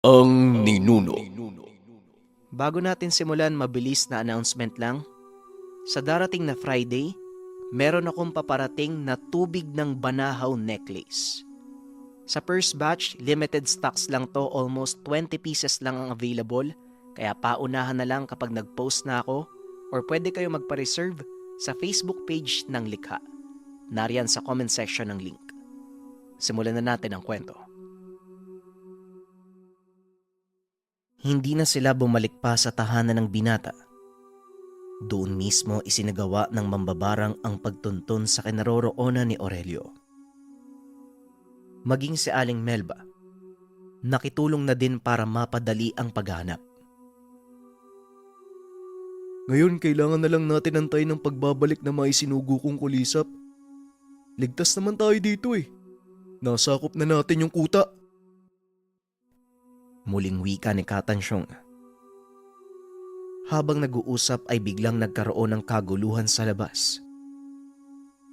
Ang ninuno. Bago natin simulan, mabilis na announcement lang. Sa darating na Friday, meron akong paparating na tubig ng Banahaw necklace. Sa first batch, limited stocks lang to, almost 20 pieces lang ang available, kaya paunahan na lang kapag nag-post na ako or pwede kayo magpa-reserve sa Facebook page ng Likha. Nariyan sa comment section ng link. Simulan na natin ang kwento. Hindi na sila bumalik pa sa tahanan ng binata. Doon mismo isinagawa ng mambabarang ang pagtuntun sa kinaroroonan ni Aurelio. Maging si Aling Melba, nakitulong na din para mapadali ang paghanap. Ngayon, kailangan na lang natin antayin ng pagbabalik na maisinugo kong kulisap. Ligtas naman tayo dito eh. Nasakop na natin yung kuta. Muling wika ni Katansyong. Habang nag-uusap ay biglang nagkaroon ng kaguluhan sa labas.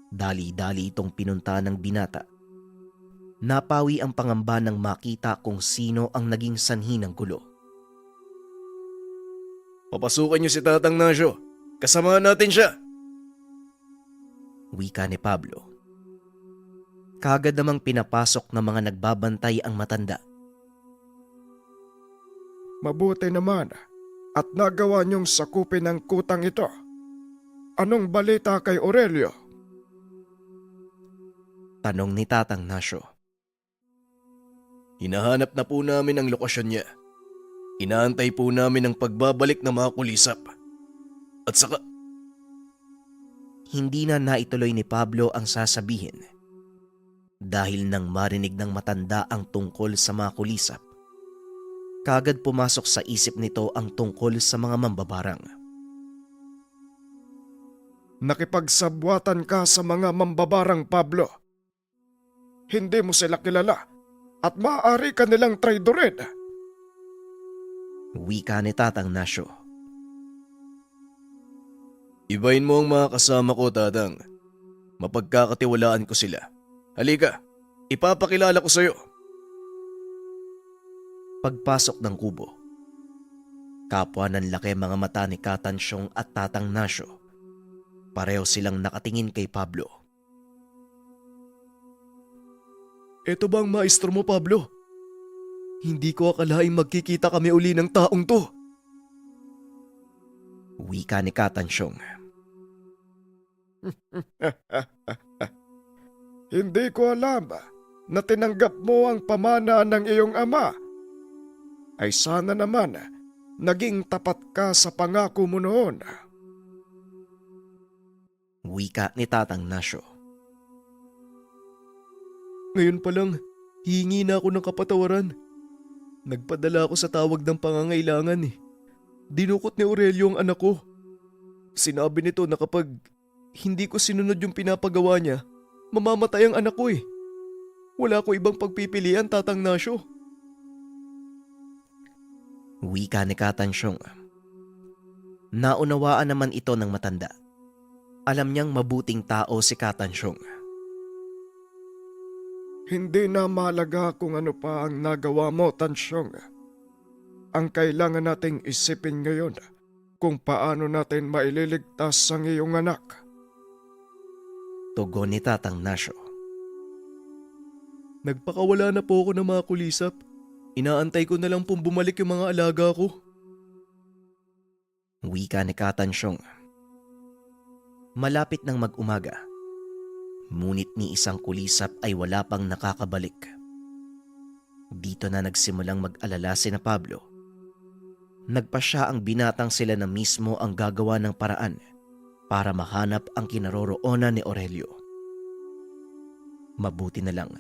Dali-dali itong pinunta ng binata. Napawi ang pangamba nang makita kung sino ang naging sanhi ng gulo. Papasukan niyo si Tatang Nasyo. Kasamahan natin siya. Wika ni Pablo. Kagad namang pinapasok ng mga nagbabantay ang matanda. Mabuti naman at nagawa niyong sakupin ang kutang ito. Anong balita kay Aurelio? Tanong ni Tatang Nasyo. Hinahanap na po namin ang lokasyon niya. Inaantay po namin ang pagbabalik ng mga kulisap. At saka, Hindi na naituloy ni Pablo ang sasabihin. Dahil nang marinig ng matanda ang tungkol sa mga kulisap, kagad pumasok sa isip nito ang tungkol sa mga mambabarang. Nakipagsabwatan ka sa mga mambabarang, Pablo. Hindi mo sila kilala at maaari ka nilang traidorin. Wika ni Tatang Nasyo. ibahin mo ang mga kasama ko, Tatang. Mapagkakatiwalaan ko sila. Halika, ipapakilala ko sa'yo. Pagpasok ng kubo, kapwa ng laki mga mata ni Katansyong at Tatang Nasyo. Pareho silang nakatingin kay Pablo. Ito ba ang maestro mo, Pablo? Hindi ko akalaing magkikita kami uli ng taong to. Wika ni Katansyong. Hindi ko alam na tinanggap mo ang pamana ng iyong ama. Ay sana naman naging tapat ka sa pangako mo noon. Wika ni Tatang Nasyo. Ngayon pa lang, hihingi na ako ng kapatawaran. Nagpadala ako sa tawag ng pangangailangan eh. Dinukot ni Aurelio ang anak ko. Sinabi nito na kapag hindi ko sinunod yung pinapagawa niya, mamamatay ang anak ko eh. Wala ko ibang pagpipilian, Tatang Nasyo. Wika ni Katansyong. Naunawaan naman ito ng matanda. Alam niyang mabuting tao si Katansyong. Hindi na mahalaga kung ano pa ang nagawa mo, Tansyong. Ang kailangan nating isipin ngayon kung paano natin maililigtas ang iyong anak. Tugon ni Tatang Nasyo. Nagpakawala na po ako ng mga kulisap. Inaantay ko na lang pong bumalik yung mga alaga ko. Wika ni Katansyong. Malapit ng mag-umaga, ngunit ni isang kulisap ay wala pang nakakabalik. Dito na nagsimulang mag-alala sina Pablo. Nagpasya ang binatang sila na mismo ang gagawa ng paraan para mahanap ang kinaroroonan ni Aurelio. Mabuti na lang,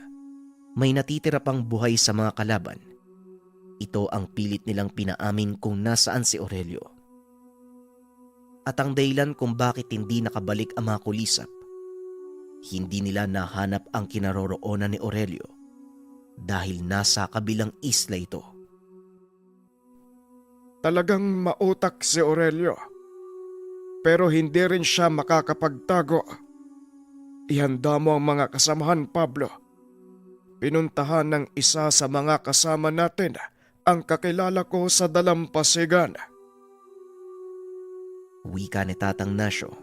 may natitira pang buhay sa mga kalaban. Ito ang pilit nilang pinaamin kung nasaan si Aurelio. At ang dahilan kung bakit hindi nakabalik ang mga kulisap, hindi nila nahanap ang kinaroroonan ni Aurelio dahil nasa kabilang isla ito. Talagang mautak si Aurelio. Pero hindi rin siya makakapagtago. Ihanda mo ang mga kasamahan, Pablo. Pinuntahan ng isa sa mga kasama natin ang kakilala ko sa dalampasigan. Wika ni Tatang Nasyo.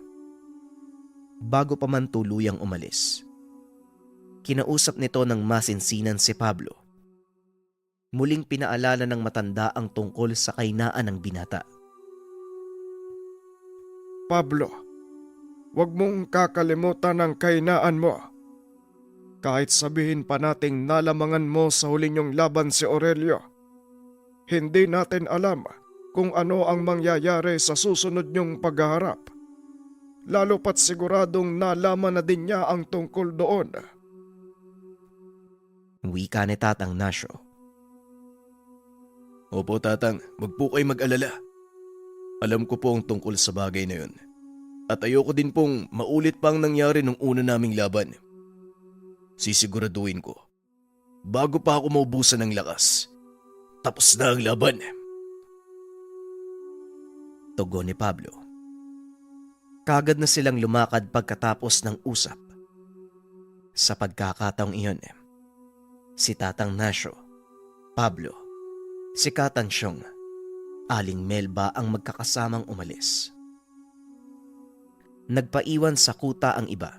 Bago pa man tuluyang umalis, kinausap nito ng masinsinan si Pablo. Muling pinaalala ng matanda ang tungkol sa kainaan ng binata. Pablo, huwag mong kakalimutan ang kainaan mo. Kahit sabihin pa nating nalamangan mo sa huli niyong laban si Aurelio, hindi natin alam kung ano ang mangyayari sa susunod niyong paghaharap. Lalo pat siguradong nalaman na din niya ang tungkol doon. Wika ni Tatang Nasyo. Opo tatang, wag po kayo mag-alala. Alam ko po ang tungkol sa bagay na yun. At ayoko din pong maulit pang nangyari nung una naming laban. Sisiguraduhin ko, bago pa ako maubusan ng lakas, tapos na ang laban. Tugon ni Pablo. Kagad na silang lumakad pagkatapos ng usap. Sa pagkakataong iyon, si Tatang Nasyo, Pablo, si Katansyong, Aling Melba ang magkakasamang umalis. Nagpaiwan sa kuta ang iba.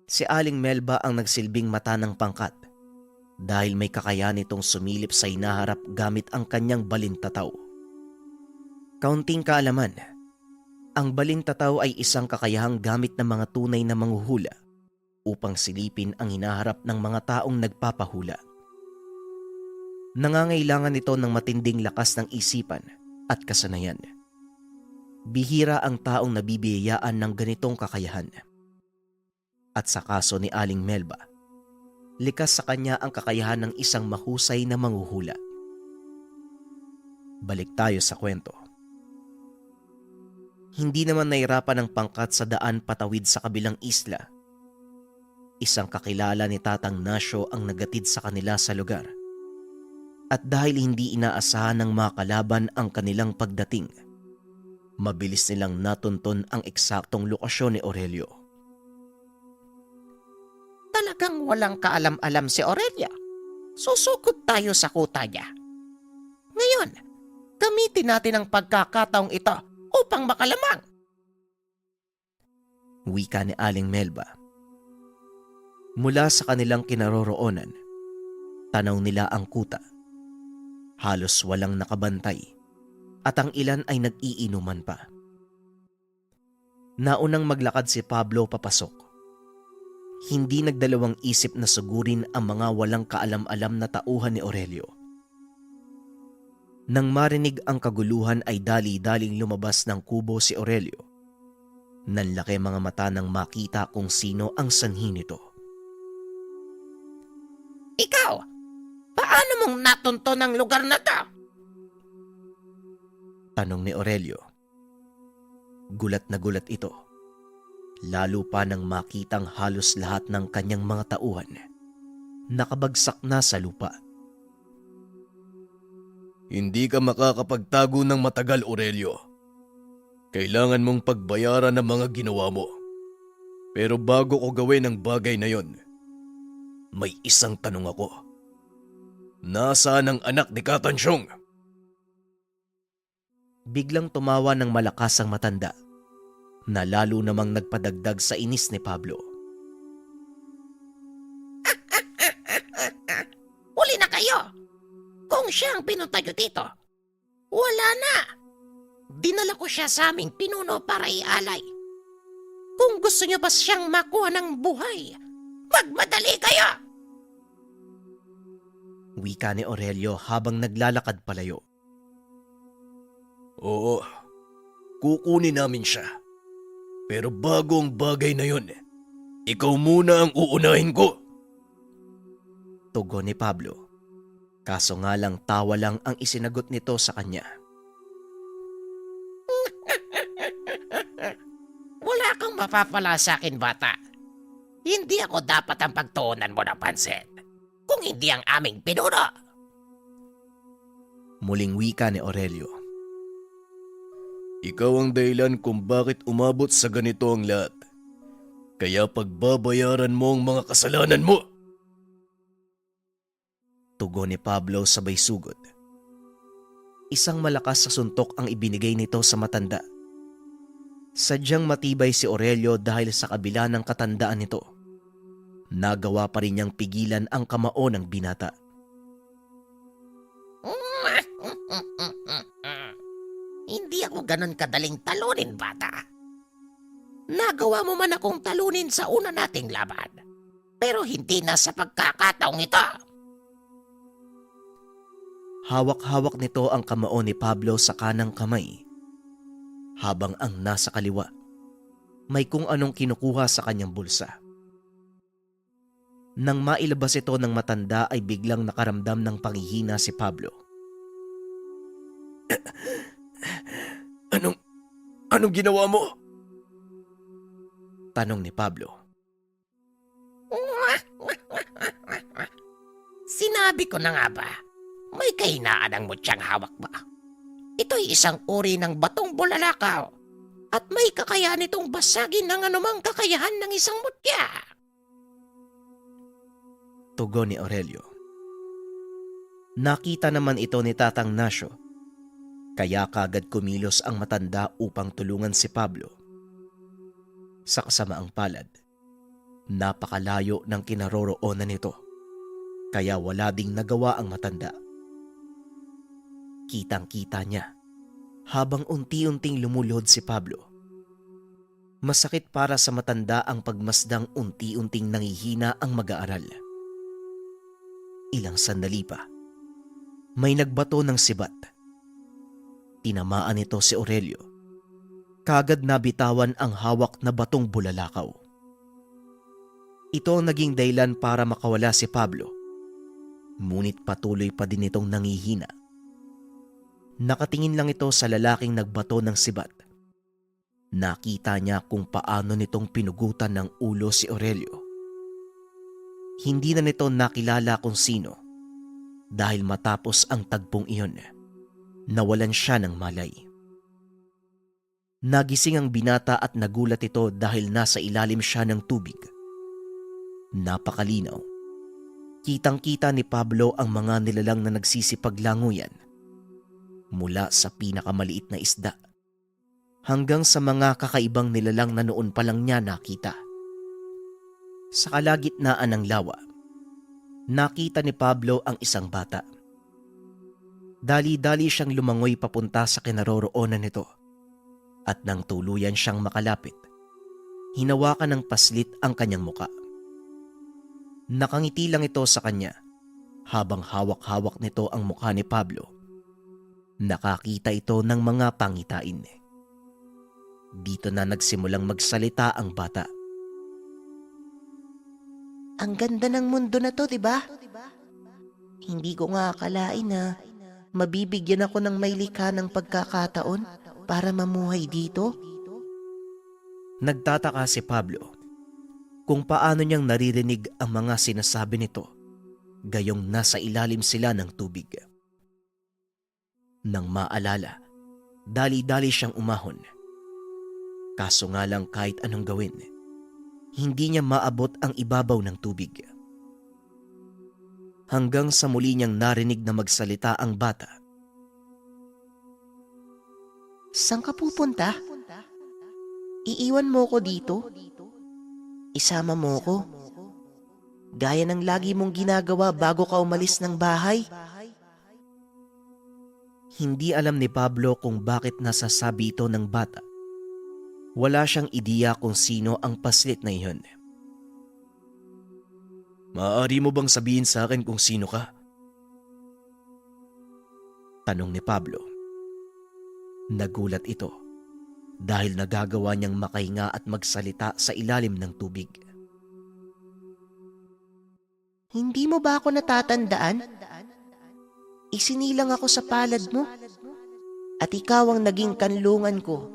Si Aling Melba ang nagsilbing mata ng pangkat dahil may kakayahan itong sumilip sa hinaharap gamit ang kanyang balintataw. Kaunting kaalaman, ang balintataw ay isang kakayahang gamit ng mga tunay na manghuhula upang silipin ang hinaharap ng mga taong nagpapahula. Nangangailangan ito ng matinding lakas ng isipan at kasanayan. Bihira ang taong nabibiyayaan ng ganitong kakayahan. At sa kaso ni Aling Melba, likas sa kanya ang kakayahan ng isang mahusay na manghuhula. Balik tayo sa kwento. Hindi naman nahirapan ang pangkat sa daan patawid sa kabilang isla. Isang kakilala ni Tatang Nasyo ang nagatid sa kanila sa lugar. At dahil hindi inaasahan ng mga kalaban ang kanilang pagdating, mabilis nilang natunton ang eksaktong lokasyon ni Aurelio. Talagang walang kaalam-alam si Aurelia. Susukot tayo sa kuta niya. Ngayon, gamitin natin ang pagkakataong ito upang makalamang. Wika ni Aling Melba. Mula sa kanilang kinaroroonan, tanaw nila ang kuta. Halos walang nakabantay at ang ilan ay nag-iinuman pa. Naunang maglakad si Pablo papasok. Hindi nagdalawang isip na sugurin ang mga walang kaalam-alam na tauhan ni Aurelio. Nang marinig ang kaguluhan ay dali-daling lumabas ng kubo si Aurelio. Nanlaki mga mata nang makita kung sino ang sanhi nito. Ikaw, paano mong natunton ang lugar na to? Tanong ni Aurelio. Gulat na gulat ito. Lalo pa nang makitang halos lahat ng kanyang mga tauhan nakabagsak na sa lupa. Hindi ka makakapagtago ng matagal, Aurelio. Kailangan mong pagbayaran ang mga ginawa mo. Pero bago ko gawin ang bagay na yon, may isang tanong ako. Nasaan ang anak ni Katansyong? Biglang tumawa ng malakas ang matanda na lalo namang nagpadagdag sa inis ni Pablo. Huli na kayo! Kung siya ang pinunta nyo dito, wala na! Dinala ko siya sa aming pinuno para ialay. Kung gusto nyo ba siyang makuha ng buhay, magmadali kayo! Wika ni Aurelio habang naglalakad palayo. Oo, kukunin namin siya. Pero bago ang bagay na yon, ikaw muna ang uunahin ko. Tugon ni Pablo. Kaso nga lang tawa lang ang isinagot nito sa kanya. Wala kang mapapala sa akin, bata. Hindi ako dapat ang pagtuunan mo ng pansin, kung hindi ang aming pinuno. Muling wika ni Aurelio. Ikaw ang dahilan kung bakit umabot sa ganito ang lahat. Kaya pagbabayaran mo ang mga kasalanan mo. Tugon ni Pablo sabay sugot. Isang malakas sa suntok ang ibinigay nito sa matanda. Sadyang matibay si Aurelio dahil sa kabila ng katandaan nito. Nagawa pa rin niyang pigilan ang kamao ng binata. Hindi ako ganon kadaling talunin, bata. Nagawa mo man akong talunin sa una nating laban. Pero hindi na sa pagkakataong ito. Hawak-hawak nito ang kamao ni Pablo sa kanang kamay, habang ang nasa kaliwa may kung anong kinukuha sa kanyang bulsa. Nang mailabas ito ng matanda ay biglang nakaramdam ng panghihina si Pablo. Anong ginawa mo? Tanong ni Pablo. Sinabi ko na nga ba, may kahinaan ang mutyang hawak mo. Ito'y isang uri ng batong bulalakaw at may kakayahan itong basagin ng anumang kakayahan ng isang mutya. Tugon ni Aurelio. Nakita naman ito ni Tatang Nasyo, kaya kagad kumilos ang matanda upang tulungan si Pablo. Sa kasamaang palad, napakalayo ng kinaroroonan nito, kaya wala ding nagawa ang matanda. Kitang-kita niya habang unti-unting lumulod si Pablo. Masakit para sa matanda ang pagmasdang unti-unting nangihina ang mag-aaral. Ilang sandali pa, may nagbato ng sibat. Tinamaan nito si Aurelio. Kagad nabitawan ang hawak na batong bulalakaw. Ito ang naging dahilan para makawala si Pablo. Ngunit patuloy pa din itong nangihina. Nakatingin lang ito sa lalaking nagbato ng sibat. Nakita niya kung paano nitong pinugutan ng ulo si Aurelio. Hindi na nito nakilala kung sino dahil matapos ang tagpong iyon, nawalan siya ng malay. Nagising ang binata at nagulat ito dahil nasa ilalim siya ng tubig. Napakalinaw. Kitang-kita ni Pablo ang mga nilalang na nagsisipaglanguyan mula sa pinakamaliit na isda hanggang sa mga kakaibang nilalang na noon pa lang niya nakita. Sa kalagitnaan ng lawa, nakita ni Pablo ang isang bata. Dali-dali siyang lumangoy papunta sa kinaroroonan nito at nang tuluyan siyang makalapit, hinawakan ng paslit ang kanyang muka. Nakangiti lang ito sa kanya habang hawak-hawak nito ang mukha ni Pablo. Nakakita ito ng mga pangitain. Dito na nagsimulang magsalita ang bata. Ang ganda ng mundo na to, diba? Hindi ko nga akalain na mabibigyan ako ng may likha ng pagkakataon para mamuhay dito. Nagtataka si Pablo kung paano niyang naririnig ang mga sinasabi nito gayong nasa ilalim sila ng tubig. Nang maalala, dali-dali siyang umahon. Kaso nga lang kahit anong gawin, hindi niya maabot ang ibabaw ng tubig. Hanggang sa muli niyang narinig na magsalita ang bata. Saan ka pupunta? Iiwan mo ko dito? Isama mo ko? Gaya ng lagi mong ginagawa bago ka umalis ng bahay? Hindi alam ni Pablo kung bakit nasasabi ito ng bata. Wala siyang ideya kung sino ang paslit na iyon. Maaari mo bang sabihin sa akin kung sino ka? Tanong ni Pablo. Nagulat ito dahil nagagawa niyang makahinga at magsalita sa ilalim ng tubig. Hindi mo ba ako natatandaan? Isinilang ako sa palad mo at ikaw ang naging kanlungan ko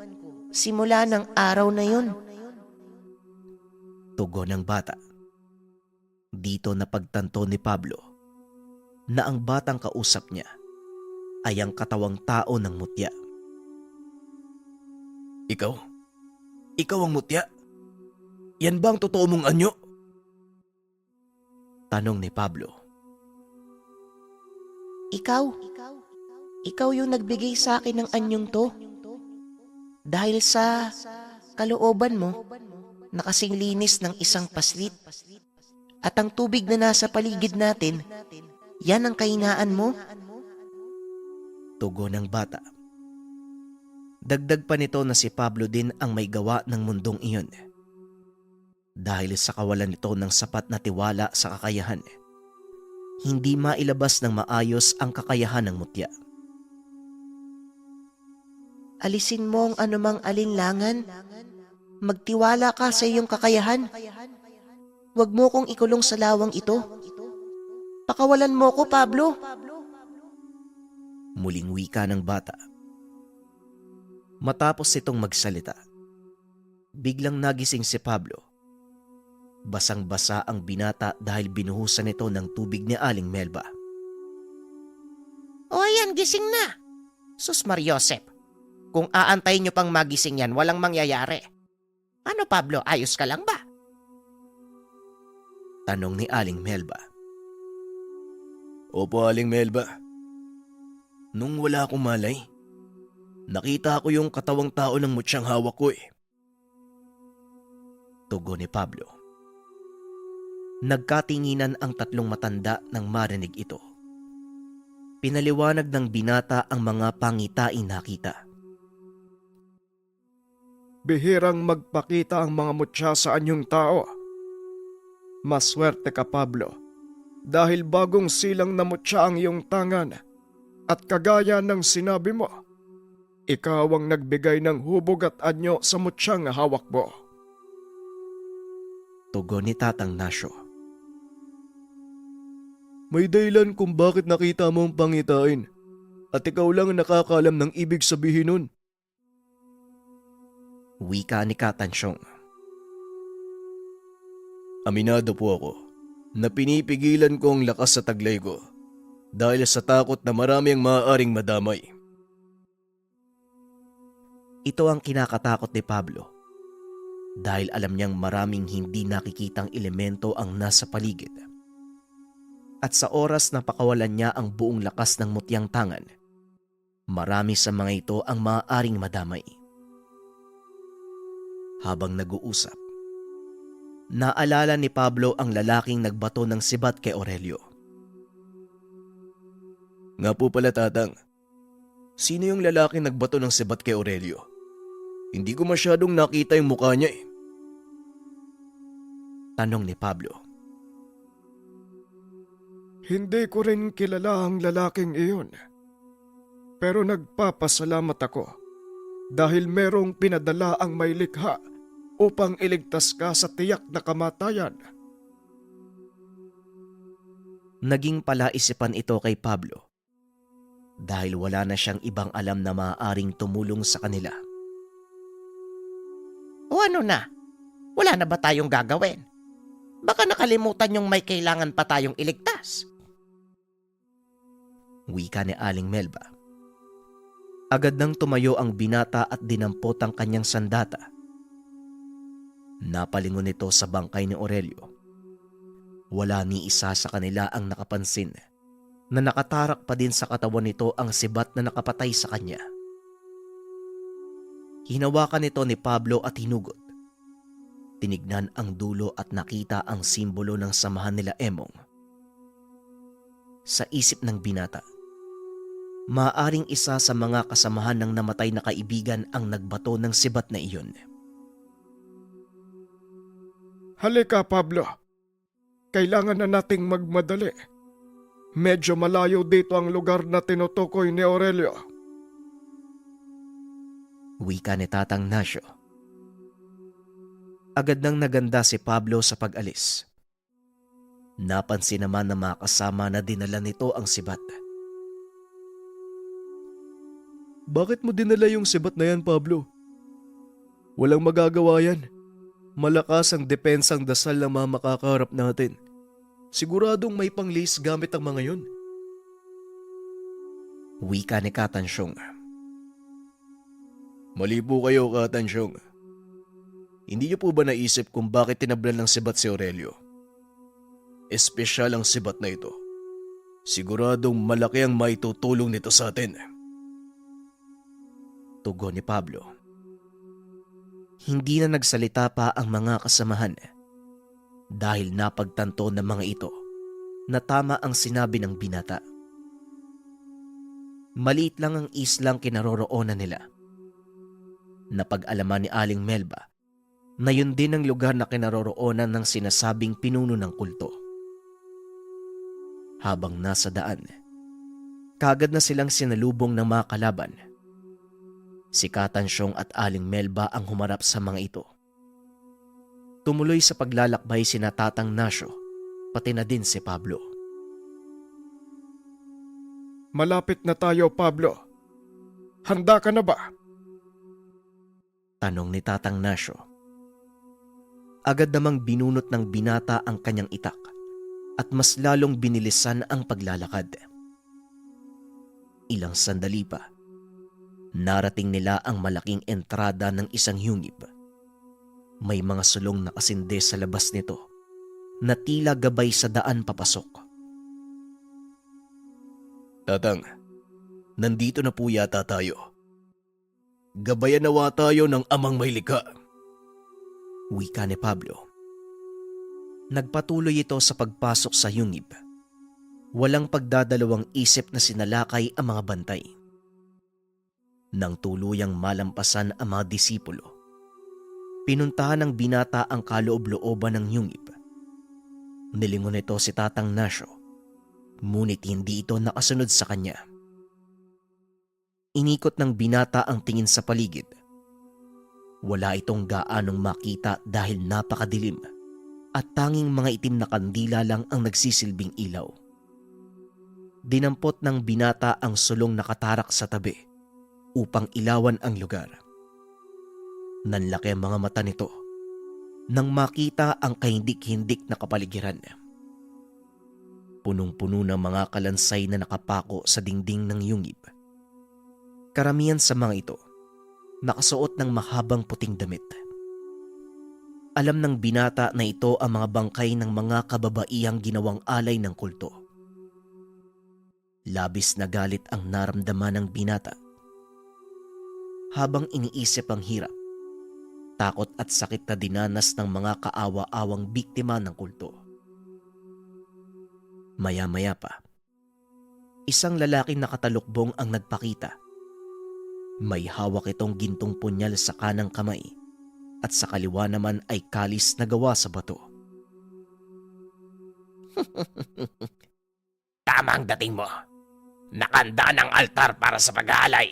simula ng araw na yun. Tugon ng bata. Dito napagtanto ni Pablo na ang batang kausap niya ay ang katawang tao ng mutya. Ikaw? Ikaw ang mutya? Yan ba ang totoo mong anyo? Tanong ni Pablo. Ikaw, ikaw yung nagbigay sa akin ng anyong to. Dahil sa kalooban mo, nakasing linis ng isang paslit. At ang tubig na nasa paligid natin, yan ang kahinaan mo. Tugon ng bata. Dagdag pa nito na si Pablo din ang may gawa ng mundong iyon. Dahil sa kawalan nito ng sapat na tiwala sa kakayahan, hindi mailabas ng maayos ang kakayahan ng mutya. Alisin mo ang anumang alinlangan. Magtiwala ka sa iyong kakayahan. Huwag mo kong ikulong sa lawang ito. Pakawalan mo ko, Pablo. Muling wika ng bata. Matapos itong magsalita, biglang nagising si Pablo. Basang-basa ang binata dahil binuhusan nito ng tubig ni Aling Melba. O ayan, gising na. Sus Mariosep, kung aantayin nyo pang magising yan, walang mangyayari. Ano Pablo, ayos ka lang ba? Tanong ni Aling Melba. Opo, Aling Melba. Nung wala akong malay, nakita ko yung katawang tao ng mutyang hawak ko eh. Tugon ni Pablo. Nagkatinginan ang tatlong matanda nang marinig ito. Pinaliwanag ng binata ang mga pangitain nakita. Bihirang magpakita ang mga mutya sa anyong tao. Maswerte ka, Pablo, dahil bagong silang na mutya ang iyong tangan at kagaya ng sinabi mo, ikaw ang nagbigay ng hubog at anyo sa mutyang hawak mo. Tugon ni Tatang Nasyo. May dahilan kung bakit nakita mo ang pangitain at ikaw lang ang nakakaalam ng ibig sabihin nun. Wika ni Katansyong. Aminado po ako na pinipigilan ko ang lakas sa taglay ko dahil sa takot na marami ang maaaring madamay. Ito ang kinakatakot ni Pablo dahil alam niyang maraming hindi nakikitang elemento ang nasa paligid. At sa oras na pakawalan niya ang buong lakas ng mutyang tangan, marami sa mga ito ang maaaring madamay. Habang nag-uusap, naalala ni Pablo ang lalaking nagbato ng sibat kay Aurelio. Nga po pala, Tatang, sino yung lalaking nagbato ng sibat kay Aurelio? Hindi ko masyadong nakita yung mukha niya eh. Tanong ni Pablo. Hindi ko rin kilala ang lalaking iyon. Pero nagpapasalamat ako dahil merong pinadala ang may likha upang iligtas ka sa tiyak na kamatayan. Naging palaisipan ito kay Pablo dahil wala na siyang ibang alam na maaaring tumulong sa kanila. O ano na? Wala na ba tayong gagawin? Baka nakalimutan yung may kailangan pa tayong iligtas. Wika ni Aling Melba. Agad nang tumayo ang binata at dinampot ang kanyang sandata. Napalingon ito sa bangkay ni Aurelio. Wala ni isa sa kanila ang nakapansin na nakatarak pa din sa katawan nito ang sibat na nakapatay sa kanya. Hinawakan nito ni Pablo at hinugot. Tinignan ang dulo at nakita ang simbolo ng samahan nila Emong. Sa isip ng binata, maaaring isa sa mga kasamahan ng namatay na kaibigan ang nagbato ng sibat na iyon. Halika, Pablo. Kailangan na nating magmadali. Medyo malayo dito ang lugar na tinutukoy ni Aurelio. Wika ni Tatang Nasyo. Agad nang naganda si Pablo sa pag-alis. Napansin naman ng mga kasama na dinala nito ang sibat. Bakit mo dinala yung sibat na yan, Pablo? Walang magagawa yan. Malakas ang depensang dasal ng mga makakaharap natin. Siguradong may panglis gamit ang mga yun. Wika ni Katansyong. Mali po kayo, Katansyong. Hindi niyo po ba naisip kung bakit tinablan ng sibat si Aurelio? Espesyal ang sibat na ito. Siguradong malaki ang maitutulong nito sa atin. Tugon ni Pablo. Hindi na nagsalita pa ang mga kasamahan dahil napagtanto ng mga ito na tama ang sinabi ng binata. Maliit lang ang islang kinaroroonan nila. Napag-alaman ni Aling Melba na yun din ang lugar na kinaroroonan ng sinasabing pinuno ng kulto. Habang nasa daan, kagad na silang sinalubong ng mga kalaban. Si Katansyong at Aling Melba ang humarap sa mga ito. Tumuloy sa paglalakbay sina Tatang Nasyo, pati na din si Pablo. Malapit na tayo, Pablo. Handa ka na ba? Tanong ni Tatang Nasyo. Agad namang binunot ng binata ang kanyang itak at mas lalong binilisan ang paglalakad. Ilang sandali pa, narating nila ang malaking entrada ng isang yungib. May mga sulong nakasinde sa labas nito na tila gabay sa daan papasok. Tatang, nandito na po yata tayo. Gabayan nawa tayo ng amang may likha. Wika ni Pablo. Nagpatuloy ito sa pagpasok sa yungib. Walang pagdadalawang isip na sinalakay ang mga bantay. Nang tuluyang malampasan ang mga disipulo, pinuntahan ng binata ang kaloob-looban ng yungib. Nilingon ito si Tatang Nasyo, ngunit hindi ito nakasunod sa kanya. Inikot ng binata ang tingin sa paligid. Wala itong gaanong makita dahil napakadilim at tanging mga itim na kandila lang ang nagsisilbing ilaw. Dinampot ng binata ang sulong nakatarak sa tabi upang ilawan ang lugar. Nanlaki ang mga mata nito nang makita ang kahindik-hindik na kapaligiran. Punong-puno ng mga kalansay na nakapako sa dingding ng yungib. Karamihan sa mga ito, nakasuot ng mahabang puting damit. Alam ng binata na ito ang mga bangkay ng mga kababaihang ginawang alay ng kulto. Labis na galit ang naramdaman ng binata. Habang iniisip ang hirap, takot at sakit na dinanas ng mga kaawa-awang biktima ng kulto. Maya-maya pa, isang lalaking nakatalukbong ang nagpakita. May hawak itong gintong punyal sa kanang kamay at sa kaliwa naman ay kalis na gawa sa bato. Tama ang dating mo. Nakanda ng altar para sa pag-aalay.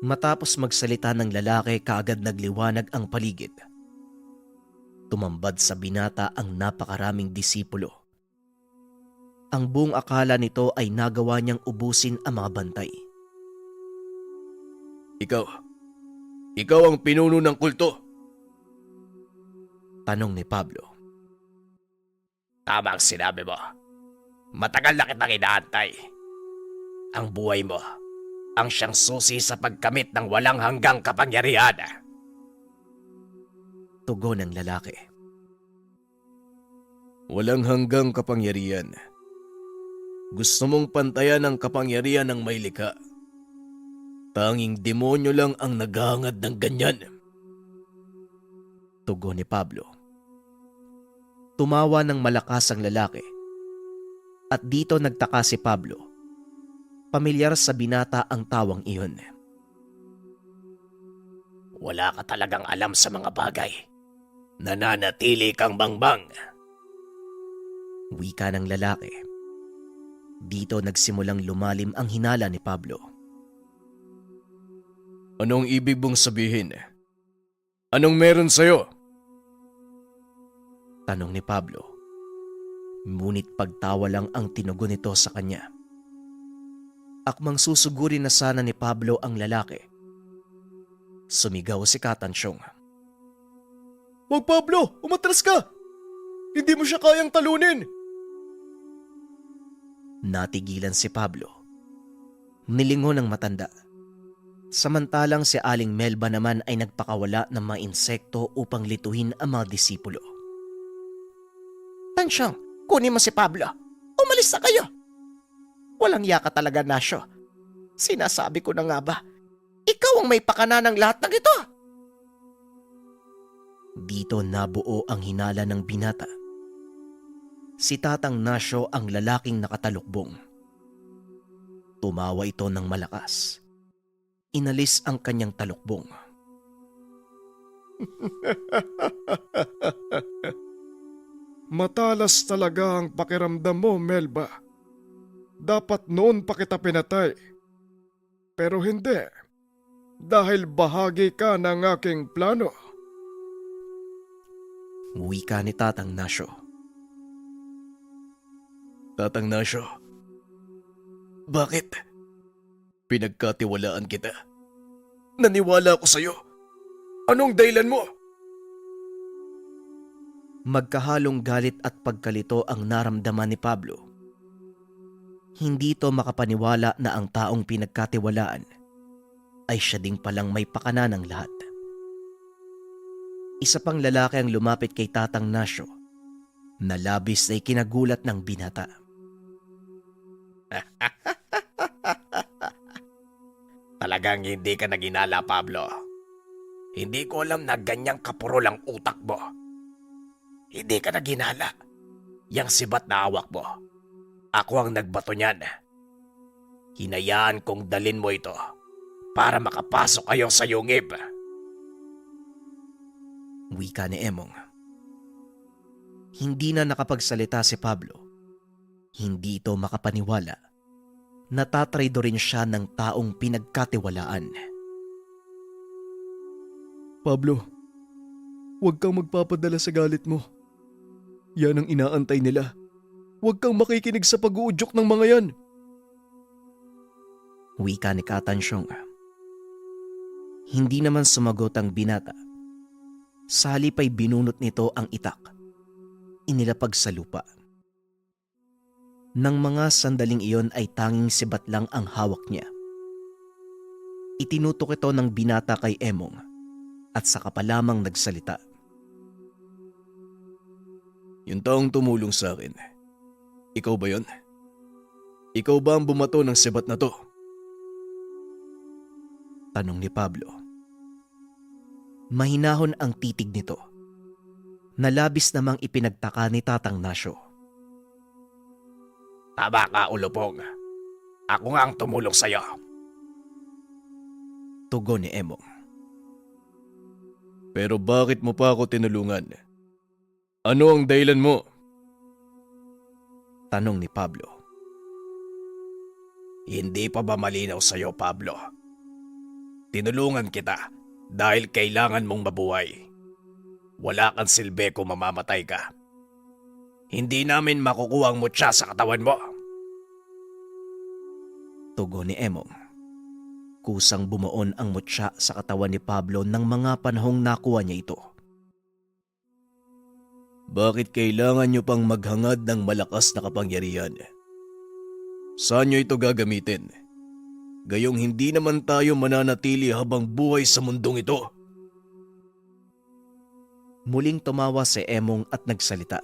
Matapos magsalita ng lalaki, kaagad nagliwanag ang paligid. Tumambad sa binata ang napakaraming disipulo. Ang buong akala nito ay nagawa niyang ubusin ang mga bantay. Ikaw ang pinuno ng kulto. Tanong ni Pablo. Tama ang sinabi mo. Matagal na kitang inaantay. Ang buhay mo ang siyang susi sa pagkamit ng walang hanggang kapangyarihan. Tugon ng lalaki. Walang hanggang kapangyarihan. Gusto mong pantayan ang kapangyarihan ng may likha. Tanging demonyo lang ang naghahangad ng ganyan. Tugon ni Pablo. Tumawa ng malakas ang lalaki. At dito nagtaka si Pablo. Pamilyar sa binata ang tawang iyon. Wala ka talagang alam sa mga bagay. Nananatili kang bangbang. Wika ng lalaki. Dito nagsimulang lumalim ang hinala ni Pablo. Anong ibig mong sabihin? Anong meron sa'yo? Tanong ni Pablo. Ngunit pagtawa lang ang tinugon nito sa kanya. Akmang susugurin na sana ni Pablo ang lalaki. Sumigaw si Katansyong. Wag Pablo! Umatras ka! Hindi mo siya kayang talunin! Natigilan si Pablo. Nilingon ng matanda. Samantalang si Aling Melba naman ay nagpakawala ng mga insekto upang lituhin ang mga disipulo. Tansyong, kunin mo si Pablo. Umalis na kayo. Walang yaka talaga, Nasyo. Sinasabi ko na nga ba, ang may pakana ng lahat ng ito? Dito nabuo ang hinala ng binata. Si Tatang Nasyo ang lalaking nakatalukbong. Tumawa ito ng malakas. Inalis ang kanyang talukbong. Matalas talaga ang pakiramdam mo, Melba. Dapat noon pa kita pinatay. Pero hindi. Dahil bahagi ka ng aking plano. Wika ni Tatang Nasyo. Tatang Nasyo, bakit? Pinagkatiwalaan kita. Naniwala ako sa'yo. Anong dahilan mo? Magkahalong galit at pagkalito ang naramdaman ni Pablo. Hindi ito makapaniwala na ang taong pinagkatiwalaan ay siya ding palang may pakana ng lahat. Isa pang lalaki ang lumapit kay Tatang Nasyo na labis na ikinagulat ng binata. Talagang hindi ka naginala, Pablo. Hindi ko alam na ganyang kapurol ang utak mo. Hindi ka naginala. Yang sibat na hawak mo. Ako ang nagbato niyan. Hinayaan kong dalin mo ito para makapasok kayo sa yungib. Wika ni Emong. Hindi na nakapagsalita si Pablo. Hindi ito makapaniwala. Natatraydo rin siya ng taong pinagkatiwalaan. Pablo, huwag kang magpapadala sa galit mo. Yan ang inaantay nila. Huwag kang makikinig sa pag-uudyok ng mga yan. Wika ni Katansyong. Hindi naman sumagot ang binata. Sa halip ay binunot nito ang itak. Inilapag sa lupa. Nang mga sandaling iyon ay tanging sibat lang ang hawak niya. Itinutok ito ng binata kay Emong at saka pa lamang nagsalita. Yung taong tumulong sa akin, ikaw ba yun? Ikaw ba ang bumato ng sibat na to? Tanong ni Pablo. Mahinahon ang titig nito. Nalabis namang ipinagtaka ni Tatang Nasyo. Tama ka, Ulupong. Ako nga ang tumulong sa'yo. Tugon ni Emong. Pero bakit mo pa ako tinulungan? Ano ang dahilan mo? Tanong ni Pablo. Hindi pa ba malinaw sa'yo, Pablo? Tinulungan kita dahil kailangan mong mabuhay. Wala kang silbi kung mamamatay ka. Hindi namin makukuha ang mutya sa katawan mo. Tugon ni Emong. Kusang bumuon ang mutya sa katawan ni Pablo ng mga panahong nakuha niya ito. Bakit kailangan nyo pang maghangad ng malakas na kapangyarihan? Saan nyo ito gagamitin? Gayong hindi naman tayo mananatili habang buhay sa mundong ito. Muling tumawa si Emong at nagsalita.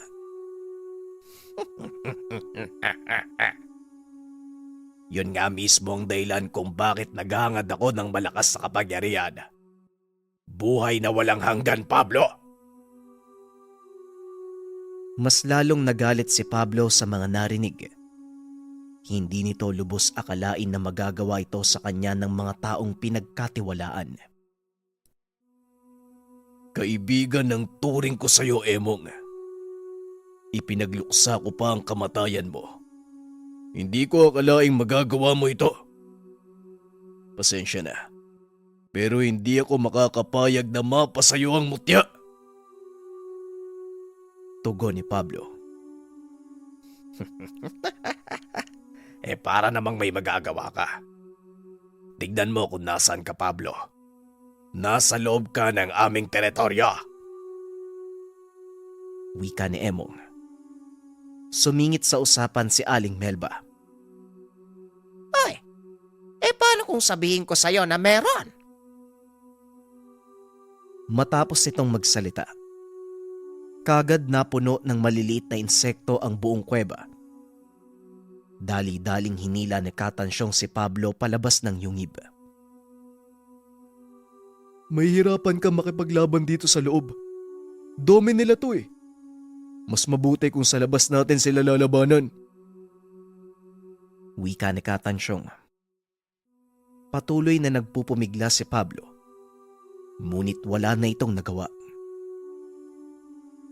Yun nga mismo ang dahilan kung bakit naghangad ako ng malakas na kapangyarihan. Buhay na walang hanggan, Pablo! Mas lalong nagalit si Pablo sa mga narinig. Hindi nito lubos akalain na magagawa ito sa kanya ng mga taong pinagkatiwalaan. Kaibigan ng turing ko sa iyo, Emong. Ipinagluksa ko pa ang kamatayan mo. Hindi ko akalaing magagawa mo ito. Pasensya na. Pero hindi ako makakapayag na mapasayo ang mutya. Tugon ni Pablo. Para namang may magagawa ka. Tignan mo kung nasaan ka, Pablo. Nasa loob ka ng aming teritoryo. Wika ni Emong. Sumingit sa usapan si Aling Melba. Ay, paano kung sabihin ko sa'yo na meron? Matapos itong magsalita, kagad napuno ng maliliit na insekto ang buong kuweba. Dali-daling hinila ni Katansyong si Pablo palabas ng yungib. Mahihirapan ka makipaglaban dito sa loob. Dome nila to eh. Mas mabuti kung sa labas natin sila lalabanan. Wika ni Katansyong. Patuloy na nagpupumigla si Pablo. Ngunit wala na itong nagawa.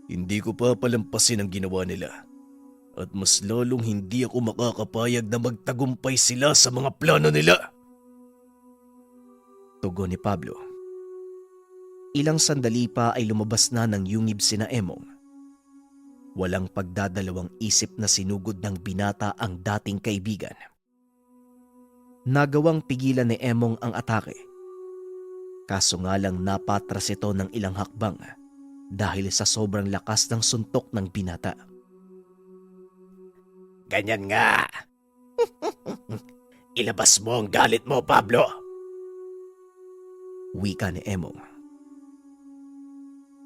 Hindi ko pa palampasin ang ginawa nila. At mas lalong hindi ako makakapayag na magtagumpay sila sa mga plano nila. Tugon ni Pablo. Ilang sandali pa ay lumabas na ng yungib sina Emong. Walang pagdadalawang isip na sinugod ng binata ang dating kaibigan. Nagawang pigilan ni Emong ang atake. Kaso nga lang napatras ito ng ilang hakbang dahil sa sobrang lakas ng suntok ng binata. Ganyan nga. Ilabas mo ang galit mo, Pablo. Wika ni Emong.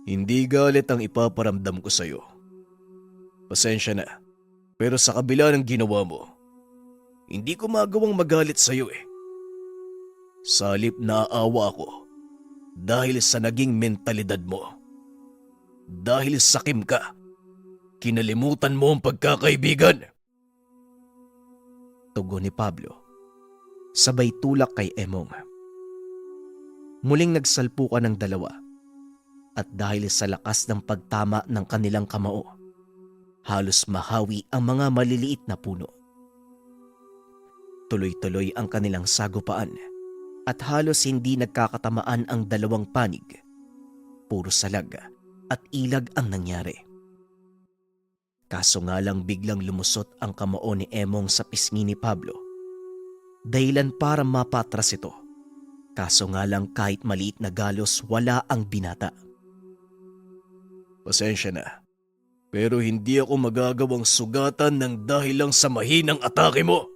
Hindi galit ang ipaparamdam ko sa'yo. Pasensya na, pero sa kabila ng ginawa mo, hindi ko magawang magalit sa'yo eh. Salip naaawa ako dahil sa naging mentalidad mo. Dahil sakim ka, kinalimutan mo ang pagkakaibigan. Tugon ni Pablo. Sabay tulak kay Emong. Muling nagsalpukan ng dalawa. At dahil sa lakas ng pagtama ng kanilang kamao, halos mahawi ang mga maliliit na puno. Tuloy-tuloy ang kanilang sagupaan at halos hindi nagkakatamaan ang dalawang panig. Puro salag at ilag ang nangyari. Kaso nga lang biglang lumusot ang kamao ni Emong sa pisngi ni Pablo. Dahilan para mapatras ito. Kaso nga lang kahit maliit na galos wala ang binata. Pasensya na, pero hindi ako magagawang sugatan ng dahil lang sa mahinang atake mo.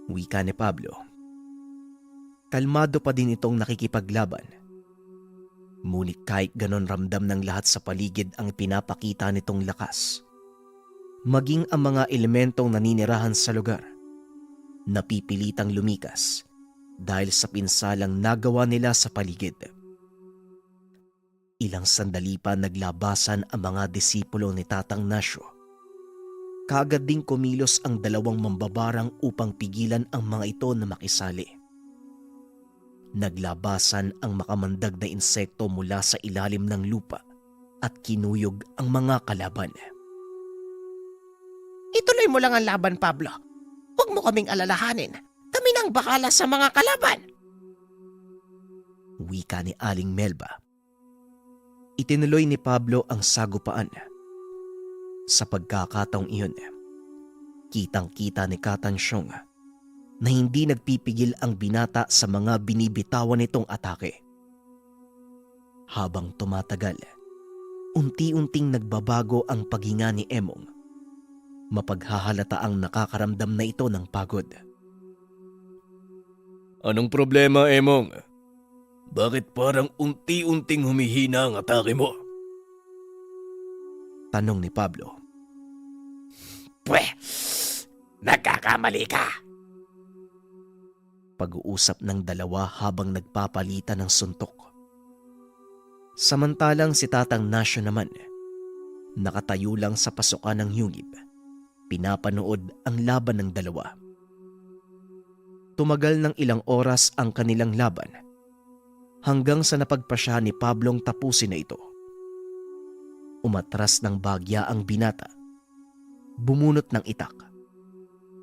Wika ni Pablo. Kalmado pa din itong nakikipaglaban. Ngunit kahit ganon ramdam ng lahat sa paligid ang pinapakita nitong lakas. Maging ang mga elementong naninirahan sa lugar, napipilitang lumikas dahil sa pinsalang nagawa nila sa paligid. Ilang sandali pa naglabasan ang mga disipulo ni Tatang Nasyo. Kaagad ding kumilos ang dalawang mambabarang upang pigilan ang mga ito na makisali. Naglabasan ang makamandag na insekto mula sa ilalim ng lupa at kinuyog ang mga kalaban. Ituloy mo lang ang laban, Pablo. Huwag mo kaming alalahanin. Kami nang bakala sa mga kalaban. Wika ni Aling Melba. Itinuloy ni Pablo ang sagupaan. Sa pagkakataong iyon, kitang-kita ni Katansyong na hindi nagpipigil ang binata sa mga binibitawan nitong atake. Habang tumatagal, unti-unting nagbabago ang paghinga ni Emong. Mapaghahalata ang nakakaramdam na ito ng pagod. Anong problema, Emong? Bakit parang unti-unting humihina ang atake mo? Tanong ni Pablo. Pweh, nagkakamali ka. Pag-uusap ng dalawa habang nagpapalitan ng suntok. Samantalang si Tatang Nasyo naman, nakatayo lang sa pasukan ng yungib, pinapanood ang laban ng dalawa. Tumagal ng ilang oras ang kanilang laban hanggang sa napagpasya ni Pablong tapusin na ito. Umatras ng bagya ang binata. Bumunot ng itak.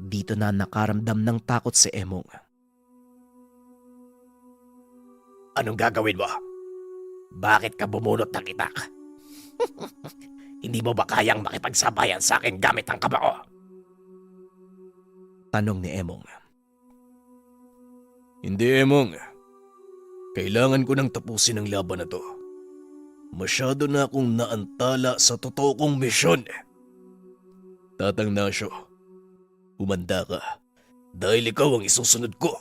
Dito na nakaramdam ng takot si Emong. Anong gagawin mo? Bakit ka bumunot ng itak? Hindi mo ba kayang makipagsabayan sa akin gamit ang kamao? Tanong ni Emong. Hindi, Emong. Kailangan ko nang tapusin ang laban na to. Masyado na akong naantala sa totoo kong misyon. Tatang Nasyo, humanda ka dahil ikaw ang isusunod ko.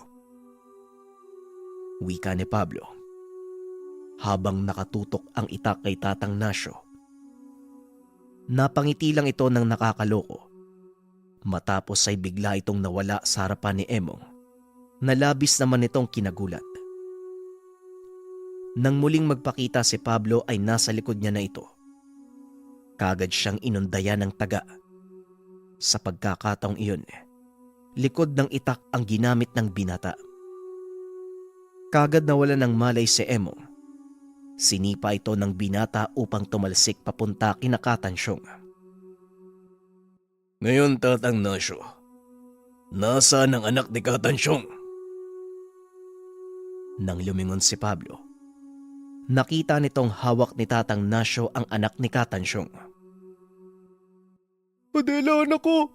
Wika ni Pablo. Habang nakatutok ang itak kay Tatang Nasyo. Napangiti lang ito ng nakakaloko. Matapos ay bigla itong nawala sa harapan ni Emong. Nalabis naman itong kinagulat. Nang muling magpakita si Pablo ay nasa likod niya na ito. Kaagad siyang inundayan ng taga. Sa pagkakataong iyon, likod ng itak ang ginamit ng binata. Kaagad nawala ng malay si Emo. Sinipa ito ng binata upang tumalsik papunta kina Katansyong. Ngayon, Tatang Nasyo, nasaan ang anak ni Katansyong? Nang lumingon si Pablo, nakita nitong hawak ni Tatang Nasyo ang anak ni Katansyong. Adela, anak ko!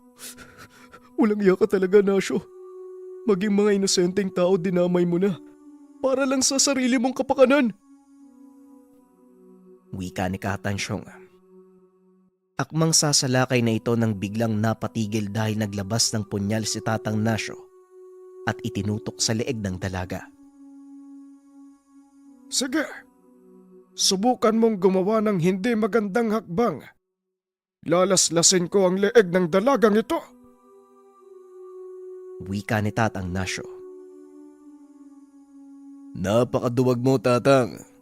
Walang iya ka talaga, Nasyo. Maging mga inosenteng tao dinamay mo na para lang sa sarili mong kapakanan. Wika ni Katansyong. Akmang sasalakay na ito nang biglang napatigil dahil naglabas ng punyal si Tatang Nasyo at itinutok sa leeg ng dalaga. Sige, subukan mong gumawa ng hindi magandang hakbang. Lalaslasin ko ang leeg ng dalagang ito. Wika ni Tatang Nasyo. Napakaduwag mo, Tatang.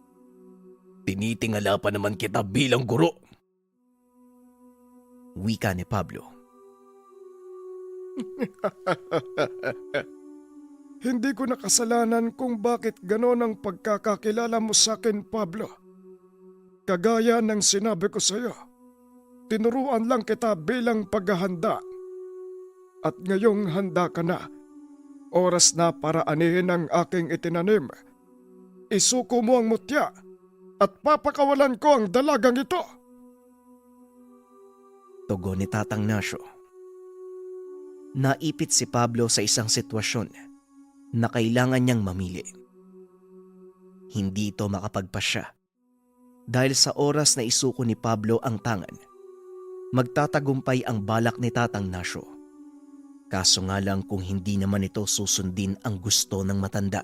Tinitingala pa naman kita bilang guro. Wika ni Pablo. Hindi ko nakasalanan kung bakit ganon ang pagkakakilala mo sa akin, Pablo. Kagaya ng sinabi ko sa iyo, tinuruan lang kita bilang paghahanda. At ngayong handa ka na, oras na para anihin ang aking itinanim. Isuko mo ang mutya at papakawalan ko ang dalagang ito. Tugon ni Tatang Nasyo. Naipit si Pablo sa isang sitwasyon na kailangan niyang mamili. Hindi ito makapagpasya dahil sa oras na isuko ni Pablo ang tangan, magtatagumpay ang balak ni Tatang Nasyo. Kaso nga lang kung hindi naman ito susundin ang gusto ng matanda,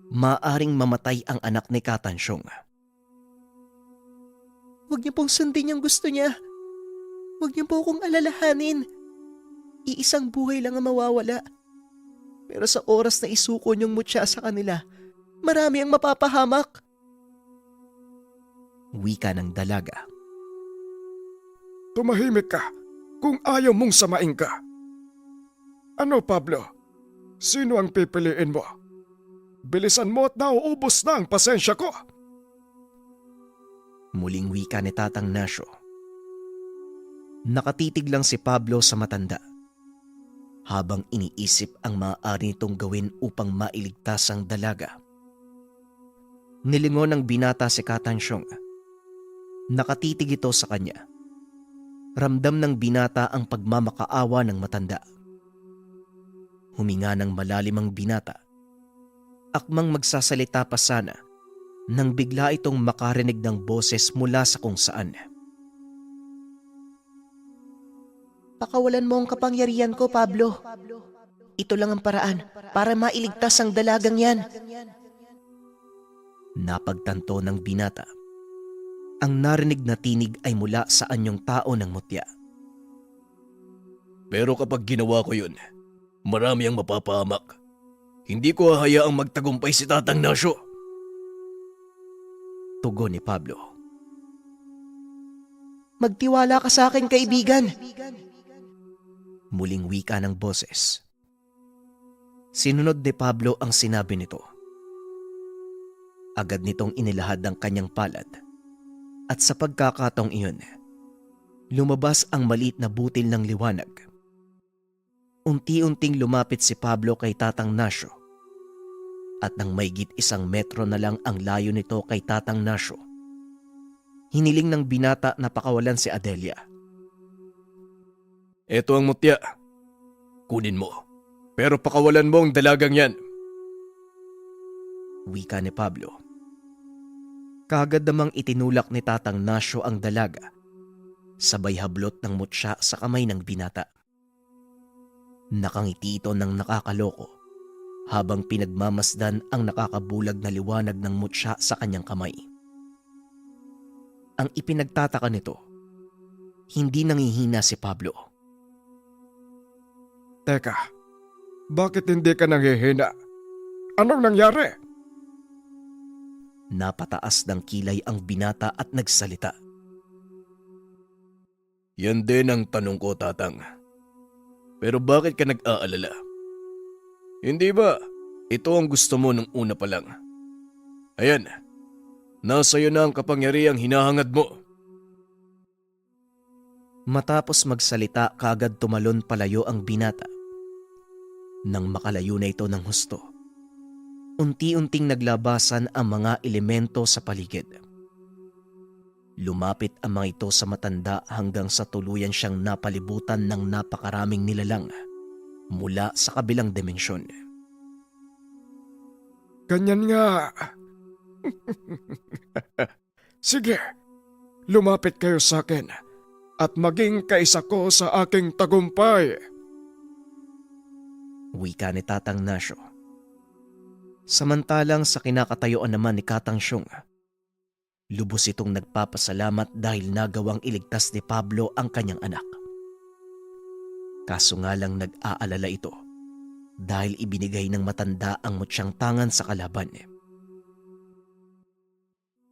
maaring mamatay ang anak ni Katansyong. Huwag niyo pong sundin yung gusto niya. Huwag niyo po akong alalahanin. Iisang buhay lang ang mawawala. Pero sa oras na isuko niyong mutya sa kanila, marami ang mapapahamak. Wika ng dalaga. Tumahimik ka kung ayaw mong samain ka. Ano, Pablo? Sino ang pipiliin mo? Bilisan mo at nauubos na ang pasensya ko. Muling wika ni Tatang Nasyo. Nakatitig lang si Pablo sa matanda habang iniisip ang maaari nitong gawin upang mailigtas ang dalaga. Nilingon ng binata si Katansyong. Nakatitig ito sa kanya. Ramdam ng binata ang pagmamakaawa ng matanda. Huminga ng malalim ang binata. Akmang magsasalita pa sana nang bigla itong makarinig ng boses mula sa kung saan. Pakawalan mo ang kapangyarihan ko, Pablo. Ito lang ang paraan para mailigtas ang dalagang yan. Napagtanto ng binata. Ang narinig na tinig ay mula sa anyong tao ng mutya. Pero kapag ginawa ko yun, marami ang mapapahamak. Hindi ko hahayaang magtagumpay si Tatang Nasyo. Tugon ni Pablo. Magtiwala ka sa akin, kaibigan. Muling wika ng boses. Sinunod ni Pablo ang sinabi nito. Agad nitong inilahad ang kanyang palad. At sa pagkakataong iyon, lumabas ang maliit na butil ng liwanag. Unti-unting lumapit si Pablo kay Tatang Nasyo. At nang maigit 1 metro na lang ang layo nito kay Tatang Nasyo, hiniling ng binata na pakawalan si Adelia. Ito ang mutya. Kunin mo. Pero pakawalan mo ang dalagang yan. Wika ni Pablo. Kaagad namang itinulak ni Tatang Nasyo ang dalaga, sabay hablot ng mutya sa kamay ng binata. Nakangiti ito ng nakakaloko habang pinagmamasdan ang nakakabulag na liwanag ng mutya sa kanyang kamay. Ang ipinagtataka nito, hindi nangihina si Pablo. Teka, bakit hindi ka nanghihina? Anong nangyari? Napataas ng kilay ang binata at nagsalita. Yan din ang tanong ko, Tatang. Pero bakit ka nag-aalala? Hindi ba ito ang gusto mo nung una pa lang? Ayan, nasa iyo na ang kapangyarihang hinahangad mo. Matapos magsalita, kaagad tumalon palayo ang binata. Nang makalayo na ito ng husto, unti-unting naglabasan ang mga elemento sa paligid. Lumapit ang mga ito sa matanda hanggang sa tuluyan siyang napalibutan ng napakaraming nilalang mula sa kabilang dimensyon. Ganyan nga. Sige, lumapit kayo sa akin at maging kaisa ko sa aking tagumpay. Wika ni Tatang Nasyo. Samantalang sa kinakatayuan naman ni Katang Syong, lubos itong nagpapasalamat dahil nagawang iligtas ni Pablo ang kanyang anak. Kaso nga lang nag-aalala ito dahil ibinigay ng matanda ang mutsyang tangan sa kalaban.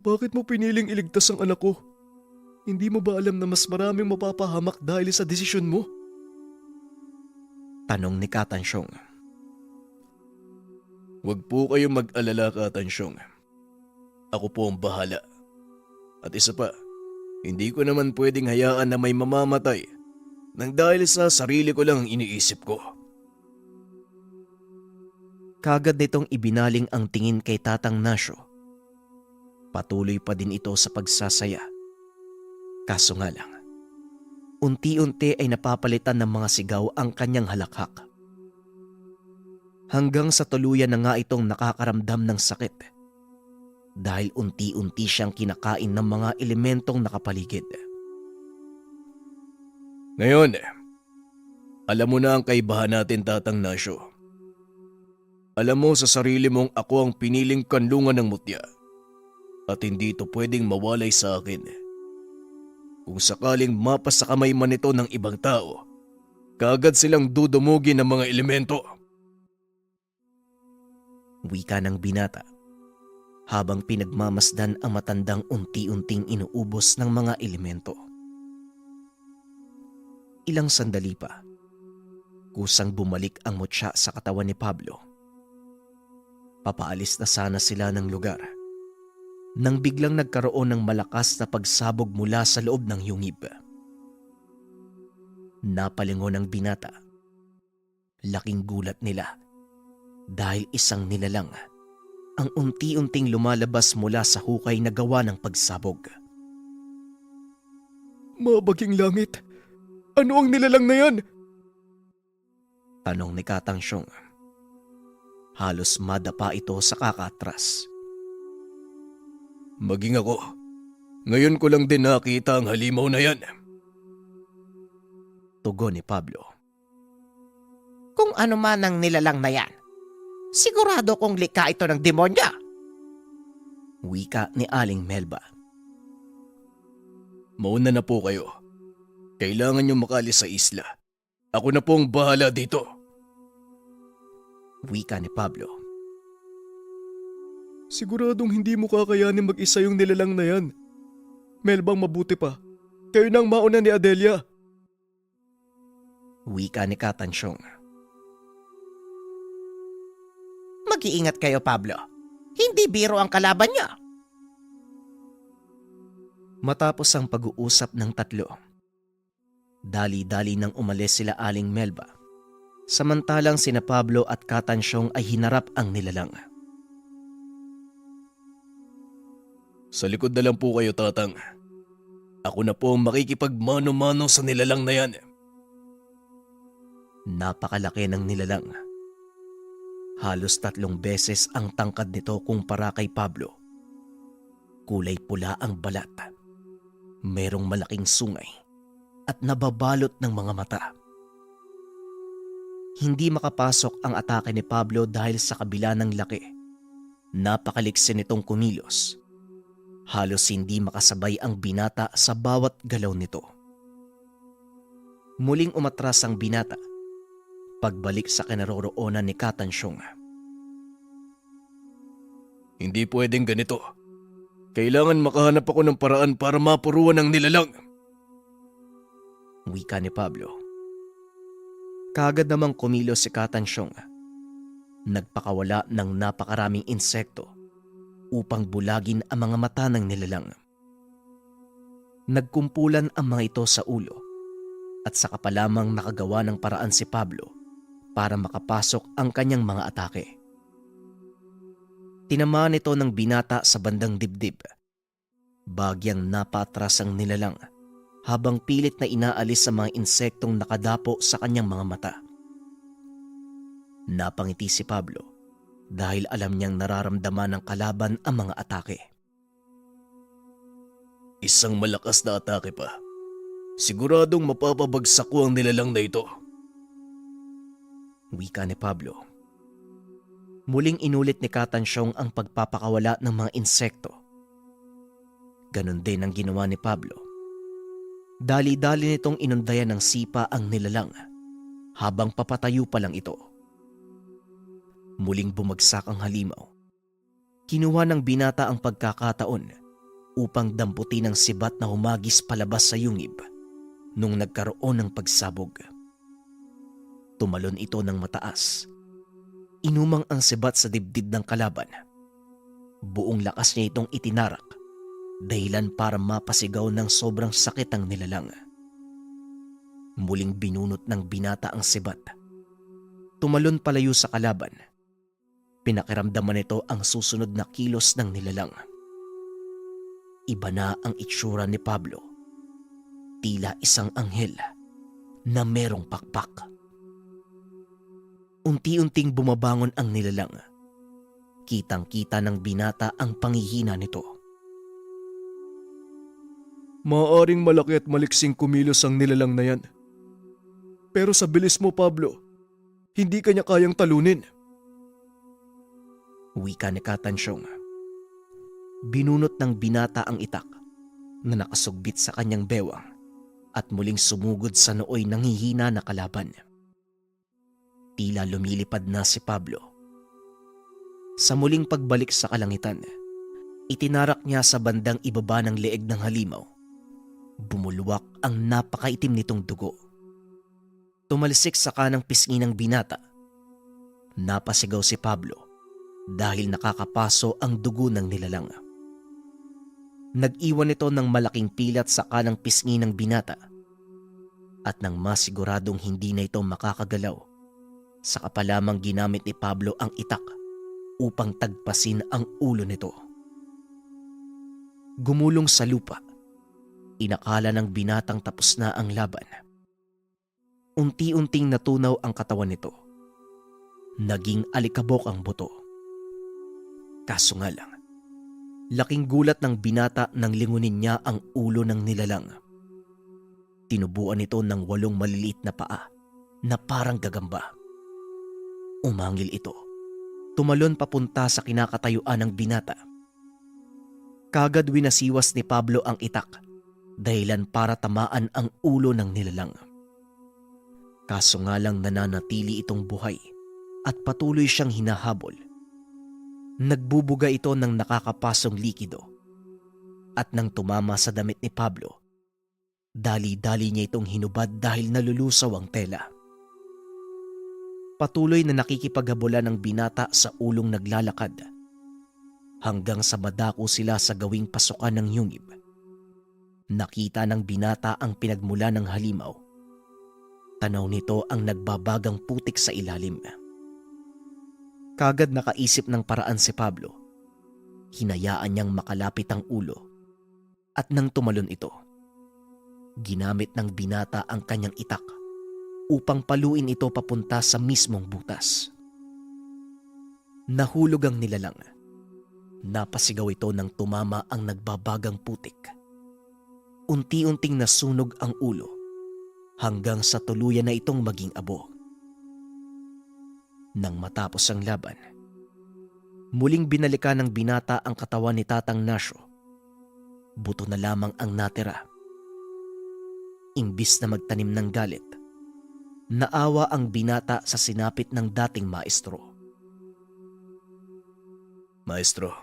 Bakit mo piniling iligtas ang anak ko? Hindi mo ba alam na mas maraming mapapahamak dahil sa desisyon mo? Tanong ni Katang Syong. Huwag po kayong mag-alala, Katansyong. Ako po ang bahala. At isa pa, hindi ko naman pwedeng hayaan na may mamamatay nang dahil sa sarili ko lang ang iniisip ko. Kagad nitong ibinaling ang tingin kay Tatang Nasyo. Patuloy pa din ito sa pagsasaya. Kaso nga lang, unti-unti ay napapalitan ng mga sigaw ang kanyang halakhak. Hanggang sa tuluyan na nga itong nakakaramdam ng sakit dahil unti-unti siyang kinakain ng mga elementong nakapaligid. Ngayon, alam mo na ang kaibahan natin, Tatang Nasyo. Alam mo sa sarili mong ako ang piniling kanlungan ng mutya at hindi ito pwedeng mawalay sa akin. Kung sakaling mapas sa kamay man ito ng ibang tao, kaagad silang dudumugin ng mga elemento. Wika ng binata habang pinagmamasdan ang matandang unti-unting inuubos ng mga elemento. Ilang sandali pa, kusang bumalik ang mutya sa katawan ni Pablo. Papaalis na sana sila ng lugar nang biglang nagkaroon ng malakas na pagsabog mula sa loob ng yungib. Napalingon ang binata. Laking gulat nila dahil isang nilalang ang unti-unting lumalabas mula sa hukay na gawa ng pagsabog. Mabaging langit, ano ang nilalang na yan? Tanong ni Katang Syong. Halos madapa ito sa kakatras. Maging ako, ngayon ko lang din nakita ang halimaw na yan. Tugon ni Pablo. Kung ano man ang nilalang na yan, sigurado kong likha ito ng demonyo. Wika ni Aling Melba. Mauna na po kayo. Kailangan nyo makalis sa isla. Ako na po ang bahala dito. Wika ni Pablo. Siguradong hindi mo kakayanin mag-isa yung nilalang na yan. Melbang mabuti pa. Kayo nang mauna ni Adelia. Wika ni Katang Syong. Mag-iingat kayo, Pablo. Hindi biro ang kalaban niya. Matapos ang pag-uusap ng tatlo, dali-dali nang umalis sila Aling Melba. Samantalang sina Pablo at Katang Syong ay hinarap ang nilalang. Sa likod na lang po kayo, Tatang. Ako na po ang makikipagmano-mano sa nilalang na yan. Napakalaki ng nilalang. Halos 3 beses ang tangkad nito kumpara kay Pablo. Kulay pula ang balat. Merong malaking sungay at nababalot ng mga mata. Hindi makapasok ang atake ni Pablo dahil sa kabila ng laki. Napakaliksi nitong kumilos. Halos hindi makasabay ang binata sa bawat galaw nito. Muling umatras ang binata. Pagbalik sa kinaroroonan ni Katang Syong. Hindi pwedeng ganito. Kailangan makahanap ako ng paraan para mapuruan ang nilalang. Wika ni Pablo. Kaagad namang kumilos si Katansyong. Nagpakawala ng napakaraming insekto upang bulagin ang mga mata ng nilalang. Nagkumpulan ang mga ito sa ulo at saka pa lamang nakagawa ng paraan si Pablo para makapasok ang kanyang mga atake. Tinamaan ito ng binata sa bandang dibdib. Bagyang napatras ang nilalang habang pilit na inaalis sa mga insektong nakadapo sa kanyang mga mata. Napangiti si Pablo dahil alam niyang nararamdaman ng kalaban ang mga atake. Isang malakas na atake pa. Siguradong mapapabagsak ko ang nilalang na ito. Wika ni Pablo. Muling inulit ni Katansyong ang pagpapakawala ng mga insekto. Ganon din ang ginawa ni Pablo. Dali-dali nitong inundayan ng sipa ang nilalang habang papatayo pa lang ito. Muling bumagsak ang halimaw. Kinuha ng binata ang pagkakataon upang damputin ang sibat na humagis palabas sa yungib nung nagkaroon ng pagsabog. Tumalon ito ng mataas. Inumang ang sibat sa dibdib ng kalaban. Buong lakas niya itong itinarak, dahilan para mapasigaw ng sobrang sakit ang nilalang. Muling binunot ng binata ang sibat. Tumalon palayo sa kalaban. Pinakiramdaman nito ang susunod na kilos ng nilalang. Iba na ang itsura ni Pablo. Tila isang anghel na merong pakpak. Unti-unting bumabangon ang nilalang. Kitang-kita ng binata ang panghihina nito. Maaaring malaki at maliksing kumilos ang nilalang na yan. Pero sa bilis mo, Pablo, hindi kanya kayang talunin. Wika ni Katansyong. Binunot ng binata ang itak na nakasugbit sa kanyang bewang at muling sumugod sa nooy ng hihina na kalaban. Tila lumilipad na si Pablo. Sa muling pagbalik sa kalangitan, itinarak niya sa bandang ibaba ng leeg ng halimaw. Bumulwak ang napakaitim nitong dugo. Tumalsik sa kanang pisngi ng binata. Napasigaw si Pablo dahil nakakapaso ang dugo ng nilalang. Nag-iwan ito ng malaking pilat sa kanang pisngi ng binata at nang masiguradong hindi na ito makakagalaw, saka pa lamang ginamit ni Pablo ang itak upang tagpasin ang ulo nito. Gumulong sa lupa, inakala ng binatang tapos na ang laban. Unti-unting natunaw ang katawan nito. Naging alikabok ang buto. Kaso nga lang, laking gulat ng binata nang lingunin niya ang ulo ng nilalang. Tinubuan ito ng 8 maliliit na paa na parang gagamba. Umangil ito. Tumalon papunta sa kinakatayuan ng binata. Kagad winasiwas ni Pablo ang itak dahilan para tamaan ang ulo ng nilalang. Kaso nga lang nananatili itong buhay at patuloy siyang hinahabol. Nagbubuga ito ng nakakapasong likido at nang tumama sa damit ni Pablo, dali-dali niya itong hinubad dahil nalulusaw ang tela. Patuloy na nakikipaghabulan ng binata sa ulong naglalakad hanggang sa madako sila sa gawing pasukan ng yungib. Nakita ng binata ang pinagmula ng halimaw. Tanaw nito ang nagbabagang putik sa ilalim. Kagad nakaisip ng paraan si Pablo. Hinayaan niyang makalapit ang ulo at nang tumalon ito, ginamit ng binata ang kanyang itak upang paluin ito papunta sa mismong butas. Nahulog ang nilalang. Napasigaw ito nang tumama ang nagbabagang putik. Unti-unting nasunog ang ulo hanggang sa tuluyan na itong maging abo. Nang matapos ang laban, muling binalikan ng binata ang katawan ni Tatang Nasyo. Buto na lamang ang natira. Imbis na magtanim ng galit, naawa ang binata sa sinapit ng dating maestro. Maestro,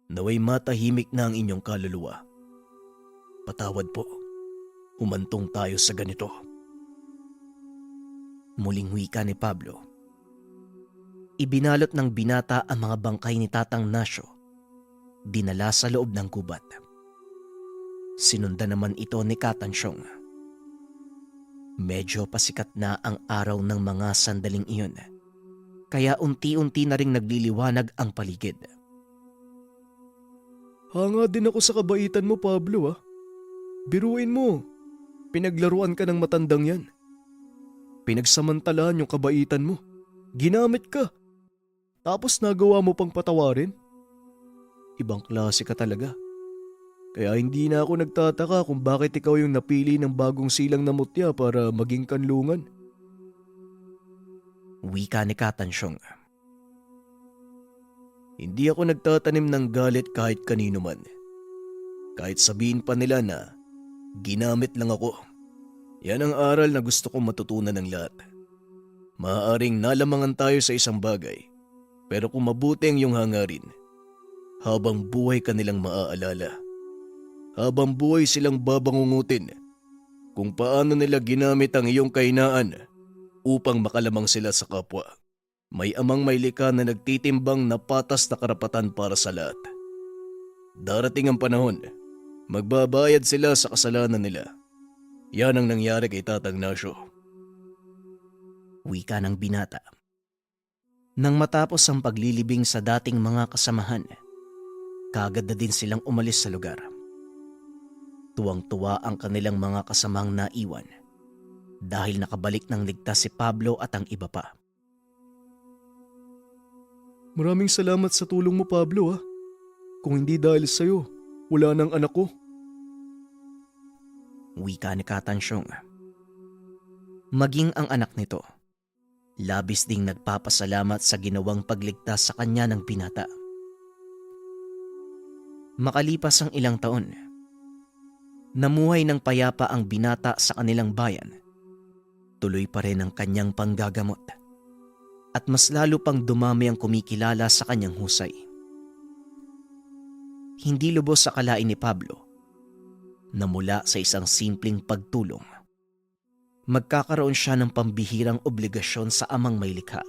Naway matahimik na ang inyong kaluluwa. Patawad po. Humantong tayo sa ganito. Muling wika ni Pablo. Ibinalot ng binata ang mga bangkay ni Tatang Nasyo. Dinala sa loob ng gubat. Sinundan naman ito ni Katansyong. Medyo pasikat na ang araw ng mga sandaling iyon. Kaya unti-unti na ring nagliliwanag ang paligid. Hanga din ako sa kabaitan mo, Pablo, ah. Biruin mo. Pinaglaruan ka ng matandang yan. Pinagsamantalaan yung kabaitan mo. Ginamit ka. Tapos nagawa mo pang patawarin. Ibang klase ka talaga. Kaya hindi na ako nagtataka kung bakit ikaw yung napili ng bagong silang na mutya para maging kanlungan. Wika ni Katansyong. Hindi ako nagtatanim ng galit kahit kanino man. Kahit sabihin pa nila na ginamit lang ako. Yan ang aral na gusto kong matutunan ng lahat. Maaaring nalamangan tayo sa isang bagay, pero kung mabuti ang iyong hangarin, habang buhay ka nilang maaalala. Habang buhay silang babangungutin kung paano nila ginamit ang iyong kahinaan upang makalamang sila sa kapwa. May amang may likha na nagtitimbang na patas na karapatan para sa lahat. Darating ang panahon, magbabayad sila sa kasalanan nila. Yan ang nangyari kay Tatang Nasyo. Wika ng binata. Nang matapos ang paglilibing sa dating mga kasamahan, kagad na din silang umalis sa lugar. Tuwang-tuwa ang kanilang mga kasamang naiwan dahil nakabalik ng ligtas si Pablo at ang iba pa. Maraming salamat sa tulong mo, Pablo, ah. Kung hindi dahil sa'yo, wala nang anak ko. Wika ni Katansyong. Maging ang anak nito, labis ding nagpapasalamat sa ginawang pagligtas sa kanya ng binata. Makalipas ang ilang taon, namuhay ng payapa ang binata sa kanilang bayan. Tuloy pa rin ang kanyang panggagamot at mas lalo pang dumami ang kumikilala sa kanyang husay. Hindi lubos sa kalain ni Pablo na mula sa isang simpleng pagtulong, magkakaroon siya ng pambihirang obligasyon sa amang may likha.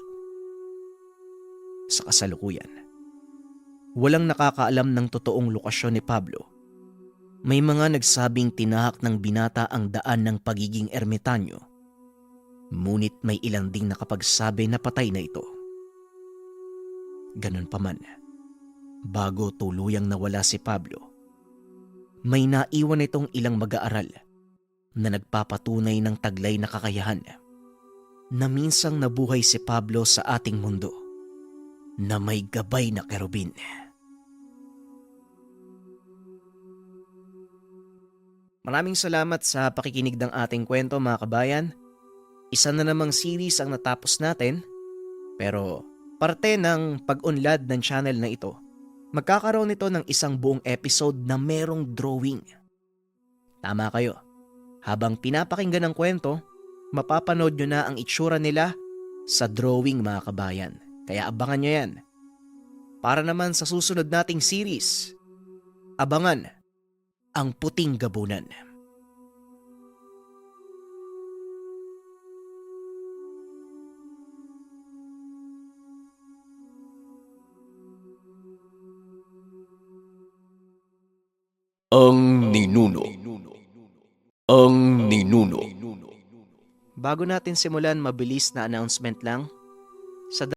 Sa kasalukuyan, walang nakakaalam ng totoong lokasyon ni Pablo. May mga nagsabing tinahak ng binata ang daan ng pagiging ermitanyo, ngunit may ilang ding nakapagsabi na patay na ito. Ganun pa man, bago tuluyang nawala si Pablo, may naiwan itong ilang mag-aaral na nagpapatunay ng taglay na kakayahan na minsang nabuhay si Pablo sa ating mundo na may gabay na kerubin. Maraming salamat sa pakikinig ng ating kwento, mga kabayan. Isa na namang series ang natapos natin, pero parte ng pag-unlad ng channel na ito, magkakaroon ito ng isang buong episode na merong drawing. Tama kayo. Habang pinapakinggan ng kwento, mapapanood nyo na ang itsura nila sa drawing, mga kabayan. Kaya abangan nyo yan. Para naman sa susunod nating series, abangan ang Puting Gabunan. Ang Ninuno. Ang Ninuno. Bago natin simulan, mabilis na announcement lang. Sa